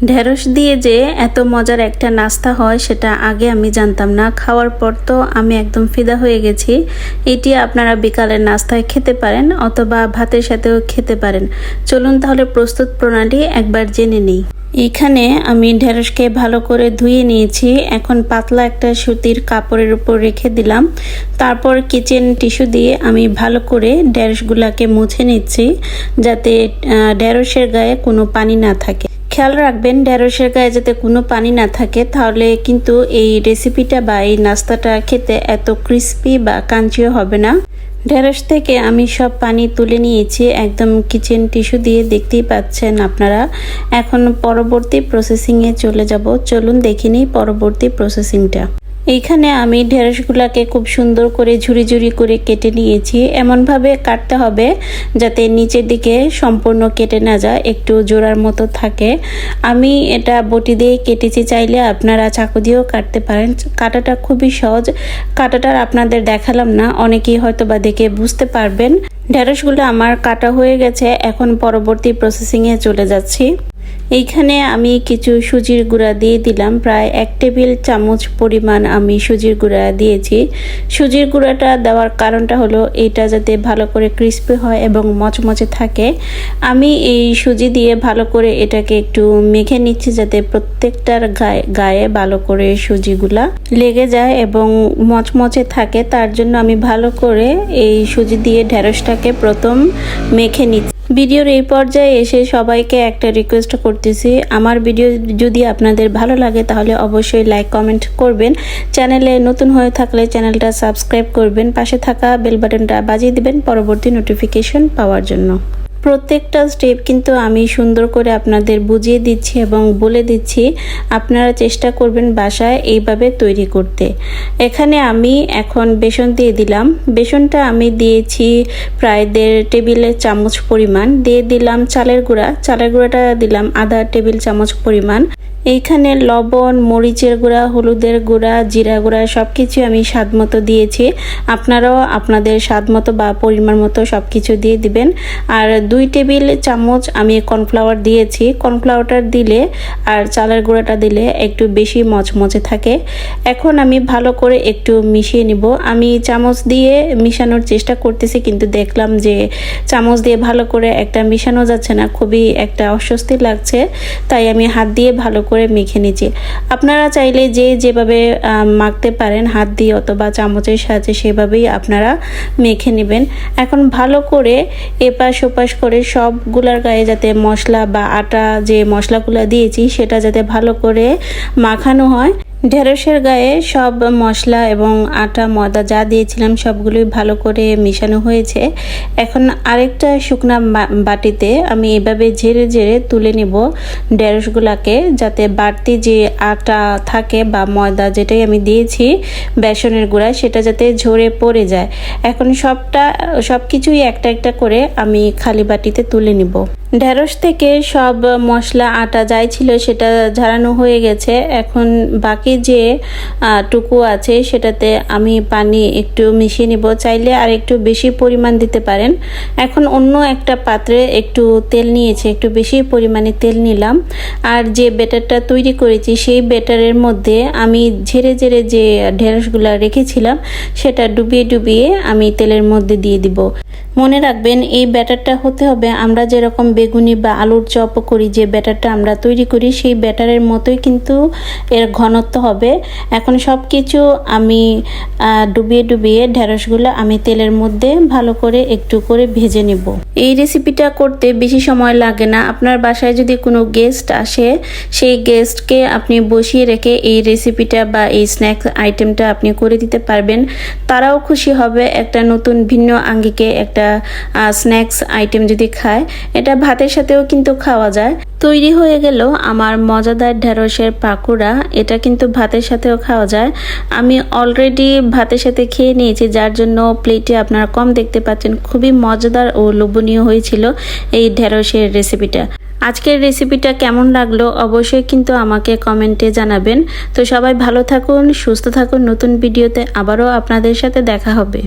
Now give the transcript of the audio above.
ঢেঁড়স দিয়ে যে এত মজার একটা নাস্তা হয় সেটা আগে আমি জানতাম না। খাওয়ার পর তো আমি একদম ফিদা হয়ে গেছি। এটি আপনারা বিকালের নাস্তায় খেতে পারেন অথবা ভাতের সাথেও খেতে পারেন। চলুন তাহলে প্রস্তুত প্রণালী একবার জেনে নিই। এখানে আমি ঢেঁড়সকে ভালো করে ধুয়ে নিয়েছি। এখন পাতলা একটা সুতির কাপড়ের উপর রেখে দিলাম। তারপর কিচেন টিস্যু দিয়ে আমি ভালো করে ঢেঁড়সগুলোকে মুছে নিচ্ছি, যাতে ঢেঁড়সের গায়ে কোনো পানি না থাকে। খেয়াল রাখবেন ঢেঁড়সের গায়ে যাতে কোনো পানি না থাকে, তাহলে কিন্তু এই রেসিপিটা বা এই নাস্তাটা খেতে এত ক্রিস্পি বা কাঞ্চিও হবে না। ঢেঁড়স থেকে আমি সব পানি তুলে নিয়েছি একদম কিচেন টিস্যু দিয়ে, দেখতেই পাচ্ছেন আপনারা। এখন পরবর্তী প্রসেসিংয়ে চলে যাব। চলুন দেখে নিই পরবর্তী প্রসেসিংটা। এইখানে আমি ঢেঁড়সগুলোকে খুব সুন্দর করে ঝুরি ঝুরি করে কেটে নিয়েছি। এমনভাবে কাটতে হবে যাতে নিচের দিকে সম্পূর্ণ কেটে না যায়, একটু জোড়ার মতো থাকে। আমি এটা বটি দিয়ে কেটেছি, চাইলে আপনারা চাকু দিয়েও কাটতে পারেন। কাটাটা খুবই সহজ, কাটাটা আপনাদের দেখালাম না, অনেকেই হয়তো বা দেখে বুঝতে পারবেন। ঢেঁড়সগুলো আমার কাটা হয়ে গেছে, এখন পরবর্তী প্রসেসিংয়ে চলে যাচ্ছি। এইখানে আমি কিছু সুজির গুঁড়া দিয়ে দিলাম, প্রায় 1 টেবিল চামচ পরিমাণ আমি সুজির গুঁড়া দিয়েছি। সুজির গুঁড়াটা দেওয়ার কারণটা হলো এটা যাতে ভালো করে ক্রিস্পি হয় এবং মচমচে থাকে। আমি এই সুজি দিয়ে ভালো করে এটাকে একটু মেখে নিচ্ছি, যাতে প্রত্যেকটার গায়ে ভালো করে সুজিগুলা লেগে যায় এবং মচমচে থাকে। তার জন্য আমি ভালো করে এই সুজি দিয়ে ঢেঁড়সটাকে প্রথম মেখে নিচ্ছি। ভিডিওর এই পর্যায়ে এসে সবাইকে একটা রিকোয়েস্ট করতেছি, আমার ভিডিও যদি আপনাদের ভালো লাগে তাহলে অবশ্যই লাইক কমেন্ট করবেন। চ্যানেলে নতুন হয়ে থাকলে চ্যানেলটা সাবস্ক্রাইব করবেন, পাশে থাকা বেল বাটনটা বাজিয়ে দিবেন পরবর্তী নোটিফিকেশন পাওয়ার জন্য। প্রত্যেকটা স্টেপ কিন্তু আমি সুন্দর করে আপনাদের বুঝিয়ে দিচ্ছি এবং বলে দিচ্ছি, আপনারা চেষ্টা করবেন বাসায় এইভাবে তৈরি করতে। এখানে আমি এখন বেসন দিয়ে দিলাম। বেসনটা আমি দিয়েছি প্রায় 1.5 টেবিল চামচ পরিমাণ। দিয়ে দিলাম চালের গুঁড়া। চালের গুঁড়াটা দিলাম আধা টেবিল চামচ পরিমাণ। এইখানে লবণ, মরিচের গুঁড়া, হলুদের গুঁড়া, জিরা গুঁড়া সব কিছু আমি স্বাদ মতো দিয়েছি। আপনারাও আপনাদের স্বাদ মতো বা পরিমাণ মতো সব কিছু দিয়ে দিবেন। আর 2 টেবিল চামচ আমি কর্নফ্লাওয়ার দিয়েছি। কর্নফ্লাওয়ারটা দিলে আর চালের গুঁড়াটা দিলে একটু বেশি মচমচে থাকে। এখন আমি ভালো করে একটু মিশিয়ে নিব। আমি চামচ দিয়ে মিশানোর চেষ্টা করতেছি, কিন্তু দেখলাম যে চামচ দিয়ে ভালো করে একটা মিশানো যাচ্ছে না, খুবই একটা অস্বস্তি লাগছে। তাই আমি হাত দিয়ে ভালো করে মেখে নিচ্ছি। আপনারা চাইলে যেভাবে মাখতে পারেন হাত দিয়ে অথবা চামচের সাহায্যে, সেভাবেই আপনারা মেখে নেবেন। এখন ভালো করে এপাশ ওপাশ করে সবগুলার গায়ে যাতে মশলা বা আটা যে মশলাগুলো দিয়েছি সেটা যাতে ভালো করে মাখানো হয়। ঢেঁড়সের গায়ে সব মশলা এবং আটা ময়দা যা দিয়েছিলাম সবগুলোই ভালো করে মিশানো হয়েছে। এখন আরেকটা শুকনা বাটিতে আমি এভাবে ঝেড়ে ঝেড়ে তুলে নেব ঢেঁড়সগুলাকে, যাতে বাড়তি যে আটা থাকে বা ময়দা যেটাই আমি দিয়েছি বেসনের গুঁড়া, সেটা যাতে ঝরে পড়ে যায়। এখন সব কিছুই একটা একটা করে আমি খালি বাটিতে তুলে নিব। ঢেঁড়স থেকে সব মশলা আটা যাই ছিল সেটা ঝাড়ানো হয়ে গেছে। এখন বাকি যে টুকু আছে সেটাতে আমি পানি একটু মিশিয়ে নিব, চাইলে আর একটু বেশি পরিমাণ দিতে পারেন। এখন অন্য একটা পাত্রে একটু তেল নিয়েছি, একটু বেশি পরিমাণে তেল নিলাম। আর যে ব্যাটারটা তৈরি করেছি সেই ব্যাটারের মধ্যে আমি ঝেড়ে ঝেড়ে যে ঢেঁড়সগুলো রেখেছিলাম সেটা ডুবিয়ে ডুবিয়ে আমি তেলের মধ্যে দিয়ে দিব। মনে রাখবেন এই ব্যাটারটা হতে হবে আমরা যেরকম বেগুনি বা আলুর চপ করি, যে ব্যাটারটা আমরা তৈরি করি সেই ব্যাটারের মতোই কিন্তু এর ঘনত্ব হবে। এখন সব কিছু আমি ডুবিয়ে ডুবিয়ে ঢেঁড়সগুলো আমি তেলের মধ্যে ভালো করে একটু করে ভেজে নেব। এই রেসিপিটা করতে বেশি সময় লাগে না। আপনার বাসায় যদি কোনো গেস্ট আসে, সেই গেস্টকে আপনি বসিয়ে রেখে এই রেসিপিটা বা এই স্ন্যাক্স আইটেমটা আপনি করে দিতে পারবেন। তারাও খুশি হবে, একটা নতুন ভিন্ন আঙ্গিকে একটা স্ন্যাক্স আইটেম যদি খায়। এটা ভাতের সাথেও কিন্তু খাওয়া যায়। তৈরি হয়ে গেল আমার মজাদার ঢেঁড়সের পাকোড়া। এটা কিন্তু ভাতের সাথেও খাওয়া যায়। আমি অলরেডি ভাতের সাথে খেয়ে নিয়েছি, যার জন্য প্লেটে আপনারা কম দেখতে পাচ্ছেন। খুবই মজাদার ও লোভনীয় হয়েছিল এই ঢেঁড়সের রেসিপিটা। আজকের রেসিপিটা কেমন লাগলো অবশ্যই কিন্তু আমাকে কমেন্টে জানাবেন। তো সবাই ভালো থাকুন, সুস্থ থাকুন। নতুন ভিডিওতে আবারও আপনাদের সাথে দেখা হবে।